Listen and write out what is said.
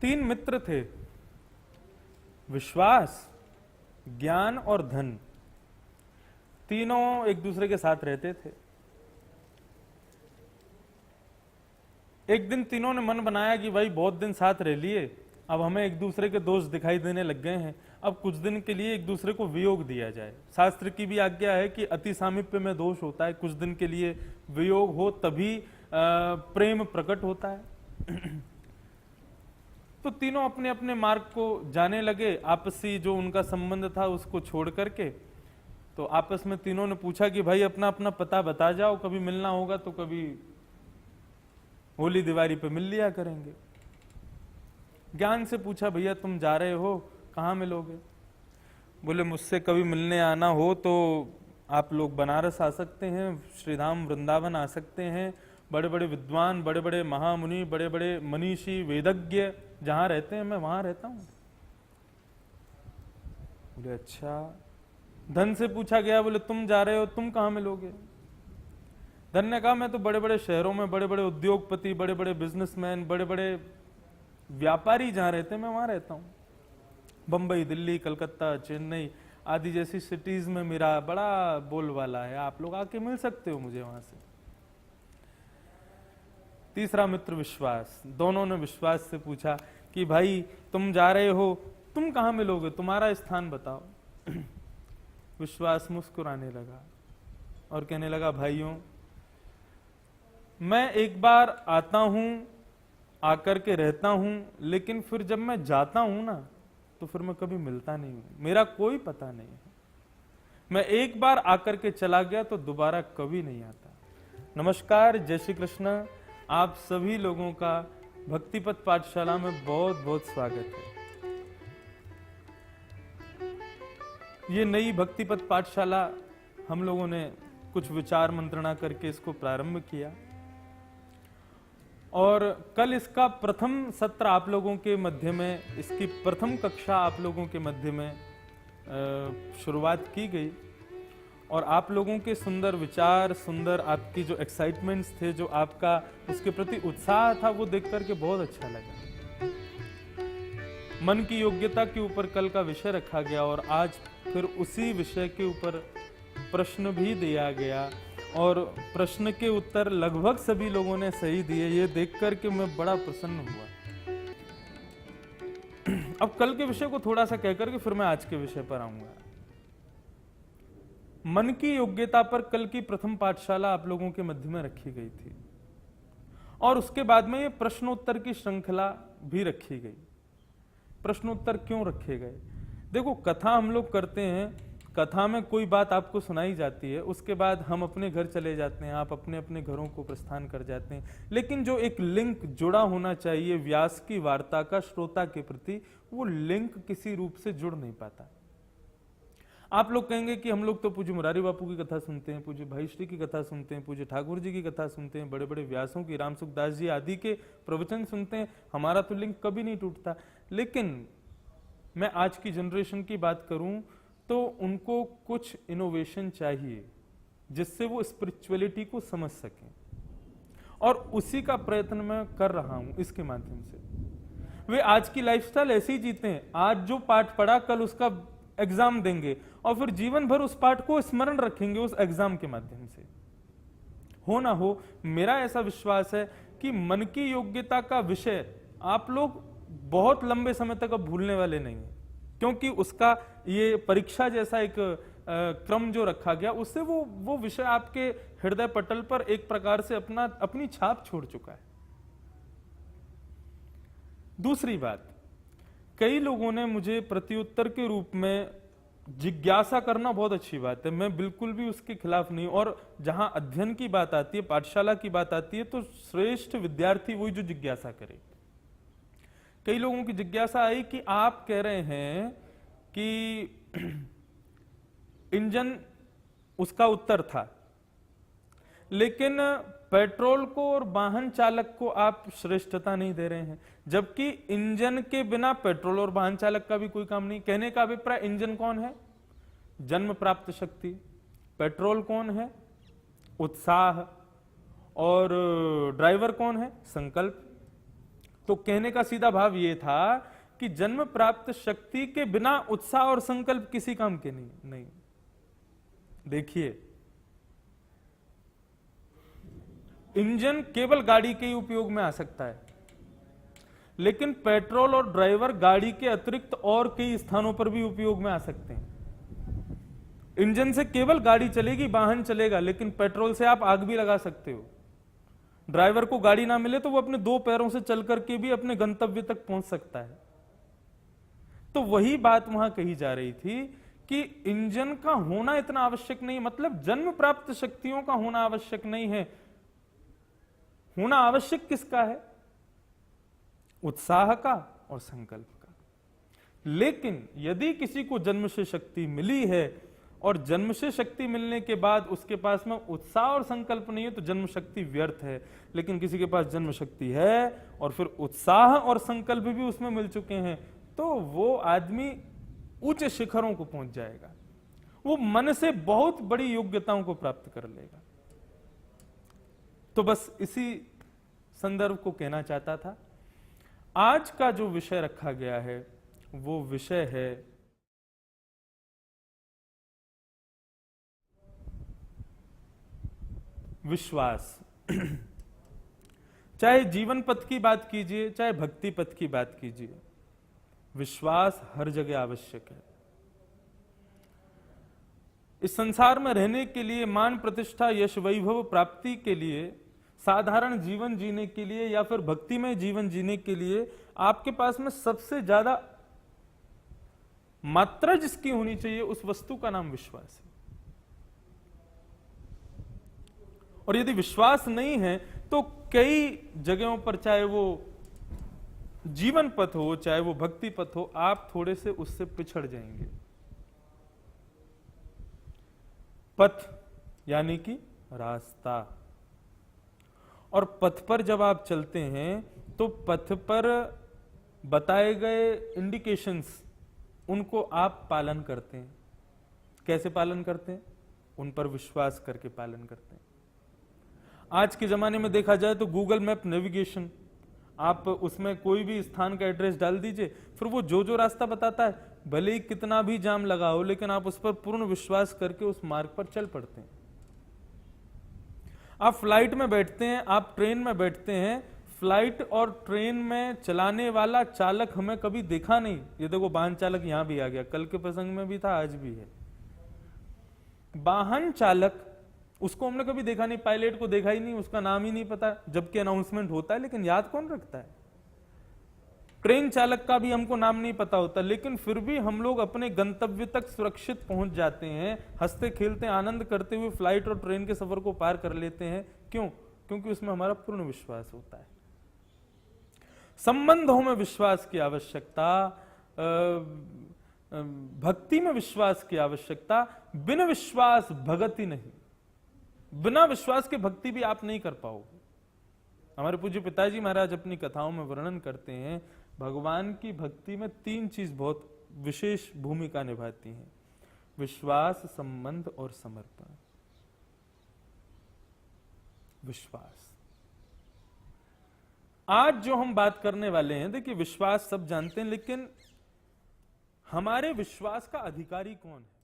तीन मित्र थे, विश्वास, ज्ञान और धन। तीनों एक दूसरे के साथ रहते थे। एक दिन तीनों ने मन बनाया कि भाई बहुत दिन साथ रह लिए, अब हमें एक दूसरे के दोष दिखाई देने लग गए हैं, अब कुछ दिन के लिए एक दूसरे को वियोग दिया जाए। शास्त्र की भी आज्ञा है कि अति सामीप्य में दोष होता है, कुछ दिन के लिए वियोग हो तभी प्रेम प्रकट होता है। तो तीनों अपने अपने मार्ग को जाने लगे, आपसी जो उनका संबंध था उसको छोड़ करके। तो आपस में तीनों ने पूछा कि भाई अपना अपना पता बता जाओ, कभी मिलना होगा तो कभी होली दिवाली पे मिल लिया करेंगे। ज्ञान से पूछा, भैया तुम जा रहे हो, कहाँ मिलोगे? बोले मुझसे कभी मिलने आना हो तो आप लोग बनारस आ सकते हैं, श्रीधाम वृंदावन आ सकते हैं। बड़े बड़े विद्वान, बड़े बड़े महामुनि, बड़े बड़े मनीषी, वेदज्ञ जहां रहते हैं मैं वहां रहता हूं। बोले अच्छा। धन से पूछा गया, बोले तुम जा रहे हो, तुम कहां मिलोगे? धन ने कहा मैं तो बड़े बड़े शहरों में, बड़े बड़े उद्योगपति, बड़े बड़े बिजनेसमैन, बड़े बड़े व्यापारी जहां रहते हैं मैं वहां रहता हूं। बंबई, दिल्ली, कलकत्ता, चेन्नई आदि जैसी सिटीज में मेरा बड़ा बोलबाला है, आप लोग आके मिल सकते हो मुझे वहां से। तीसरा मित्र विश्वास, दोनों ने विश्वास से पूछा कि भाई तुम जा रहे हो, तुम कहां मिलोगे, तुम्हारा स्थान बताओ। विश्वास मुस्कुराने लगा और कहने लगा, भाइयों मैं एक बार आता हूं, आकर के रहता हूं, लेकिन फिर जब मैं जाता हूं ना तो फिर मैं कभी मिलता नहीं हूं, मेरा कोई पता नहीं है। मैं एक बार आकर के चला गया तो दोबारा कभी नहीं आता। नमस्कार, जय श्री कृष्ण। आप सभी लोगों का भक्तिपथ पाठशाला में बहुत बहुत स्वागत है। ये नई भक्तिपथ पाठशाला हम लोगों ने कुछ विचार मंत्रणा करके इसको प्रारंभ किया और कल इसका प्रथम सत्र आप लोगों के मध्य में, इसकी प्रथम कक्षा आप लोगों के मध्य में शुरुआत की गई और आप लोगों के सुंदर विचार, सुंदर आपकी जो एक्साइटमेंट्स थे, जो आपका उसके प्रति उत्साह था, वो देख करके बहुत अच्छा लगा। मन की योग्यता के ऊपर कल का विषय रखा गया और आज फिर उसी विषय के ऊपर प्रश्न भी दिया गया और प्रश्न के उत्तर लगभग सभी लोगों ने सही दिए। ये देख करके मैं बड़ा प्रसन्न हुआ। अब कल के विषय को थोड़ा सा कहकर के फिर मैं आज के विषय पर आऊंगा। मन की योग्यता पर कल की प्रथम पाठशाला आप लोगों के मध्य में रखी गई थी और उसके बाद में ये प्रश्नोत्तर की श्रृंखला भी रखी गई। प्रश्नोत्तर क्यों रखे गए? देखो, कथा हम लोग करते हैं, कथा में कोई बात आपको सुनाई जाती है, उसके बाद हम अपने घर चले जाते हैं, आप अपने अपने घरों को प्रस्थान कर जाते हैं, लेकिन जो एक लिंक जुड़ा होना चाहिए व्यास की वार्ता का श्रोता के प्रति, वो लिंक किसी रूप से जुड़ नहीं पाता। आप लोग कहेंगे कि हम लोग तो पूज्य मुरारी बापू की कथा सुनते हैं, पूज्य भाई श्री की कथा सुनते हैं, पूज्य ठाकुर जी की कथा सुनते हैं, बड़े बड़े व्यासों की, राम सुखदास जी आदि के प्रवचन सुनते हैं, हमारा तो लिंक कभी नहीं टूटता। लेकिन मैं आज की जनरेशन की बात करूं तो उनको कुछ इनोवेशन चाहिए जिससे वो स्पिरिचुअलिटी को समझ सकें और उसी का प्रयत्न मैं कर रहा हूं इसके माध्यम से। वे आज की लाइफस्टाइल ऐसे ही जीते हैं, आज जो पाठ पढ़ा कल उसका एग्जाम देंगे और फिर जीवन भर उस पाठ को स्मरण रखेंगे उस एग्जाम के माध्यम से। हो ना हो, मेरा ऐसा विश्वास है कि मन की योग्यता का विषय आप लोग बहुत लंबे समय तक अब भूलने वाले नहीं है, क्योंकि उसका ये परीक्षा जैसा एक क्रम जो रखा गया, उससे वो विषय आपके हृदय पटल पर एक प्रकार से अपनी छाप छोड़ चुका है। दूसरी बात, कई लोगों ने मुझे प्रत्युत्तर के रूप में, जिज्ञासा करना बहुत अच्छी बात है, मैं बिल्कुल भी उसके खिलाफ नहीं, और जहां अध्ययन की बात आती है, पाठशाला की बात आती है, तो श्रेष्ठ विद्यार्थी वही जो जिज्ञासा करे। कई लोगों की जिज्ञासा आई कि आप कह रहे हैं कि इंजन उसका उत्तर था, लेकिन पेट्रोल को और वाहन चालक को आप श्रेष्ठता नहीं दे रहे हैं, जबकि इंजन के बिना पेट्रोल और वाहन चालक का भी कोई काम नहीं। कहने का अभिप्राय, इंजन कौन है? जन्म प्राप्त शक्ति। पेट्रोल कौन है? उत्साह। और ड्राइवर कौन है? संकल्प। तो कहने का सीधा भाव यह था कि जन्म प्राप्त शक्ति के बिना उत्साह और संकल्प किसी काम के नहीं। देखिए, इंजन केवल गाड़ी के ही उपयोग में आ सकता है, लेकिन पेट्रोल और ड्राइवर गाड़ी के अतिरिक्त और कई स्थानों पर भी उपयोग में आ सकते हैं। इंजन से केवल गाड़ी चलेगी, वाहन चलेगा, लेकिन पेट्रोल से आप आग भी लगा सकते हो। ड्राइवर को गाड़ी ना मिले तो वो अपने 2 पैरों से चल करके भी अपने गंतव्य तक पहुंच सकता है। तो वही बात वहां कही जा रही थी कि इंजन का होना इतना आवश्यक नहीं, मतलब जन्म प्राप्त शक्तियों का होना आवश्यक नहीं है। होना आवश्यक किसका है? उत्साह का और संकल्प का। लेकिन यदि किसी को जन्म से शक्ति मिली है और जन्म से शक्ति मिलने के बाद उसके पास में उत्साह और संकल्प नहीं है, तो जन्म शक्ति व्यर्थ है। लेकिन किसी के पास जन्म शक्ति है और फिर उत्साह और संकल्प भी उसमें मिल चुके हैं, तो वो आदमी ऊंचे शिखरों को पहुंच जाएगा। वो मन से बहुत बड़ी योग्यताओं को प्राप्त कर लेगा। तो बस इसी संदर्भ को कहना चाहता था। आज का जो विषय रखा गया है वो विषय है विश्वास। चाहे जीवन पथ की बात कीजिए, चाहे भक्ति पथ की बात कीजिए, विश्वास हर जगह आवश्यक है। इस संसार में रहने के लिए, मान प्रतिष्ठा यश वैभव प्राप्ति के लिए, साधारण जीवन जीने के लिए या फिर भक्तिमय जीवन जीने के लिए आपके पास में सबसे ज्यादा मात्रा जिसकी होनी चाहिए उस वस्तु का नाम विश्वास है। और यदि विश्वास नहीं है तो कई जगहों पर, चाहे वो जीवन पथ हो चाहे वो भक्ति पथ हो, आप थोड़े से उससे पिछड़ जाएंगे। पथ यानी कि रास्ता, और पथ पर जब आप चलते हैं तो पथ पर बताए गए इंडिकेशंस, उनको आप पालन करते हैं। कैसे पालन करते हैं? उन पर विश्वास करके पालन करते हैं। आज के जमाने में देखा जाए तो गूगल मैप नेविगेशन, आप उसमें कोई भी स्थान का एड्रेस डाल दीजिए, फिर वो जो रास्ता बताता है, भले ही कितना भी जाम लगा हो, लेकिन आप उस पर पूर्ण विश्वास करके उस मार्ग पर चल पड़ते हैं। आप फ्लाइट में बैठते हैं, आप ट्रेन में बैठते हैं, फ्लाइट और ट्रेन में चलाने वाला चालक हमें कभी देखा नहीं। ये देखो, वाहन चालक यहां भी आ गया, कल के प्रसंग में भी था, आज भी है। वाहन चालक, उसको हमने कभी देखा नहीं, पायलट को देखा ही नहीं, उसका नाम ही नहीं पता, जबकि अनाउंसमेंट होता है, लेकिन याद कौन रखता है? ट्रेन चालक का भी हमको नाम नहीं पता होता, लेकिन फिर भी हम लोग अपने गंतव्य तक सुरक्षित पहुंच जाते हैं, हंसते खेलते आनंद करते हुए फ्लाइट और ट्रेन के सफर को पार कर लेते हैं। क्यों? क्योंकि उसमें हमारा पूर्ण विश्वास होता है। संबंधों में विश्वास की आवश्यकता, भक्ति में विश्वास की आवश्यकता। बिना विश्वास भगति नहीं, बिना विश्वास के भक्ति भी आप नहीं कर पाओगे। हमारे पूज्य पिताजी महाराज अपनी कथाओं में वर्णन करते हैं, भगवान की भक्ति में 3 चीज बहुत विशेष भूमिका निभाती हैं: विश्वास, संबंध और समर्पण। विश्वास। आज जो हम बात करने वाले हैं, देखिए, विश्वास सब जानते हैं, लेकिन हमारे विश्वास का अधिकारी कौन है?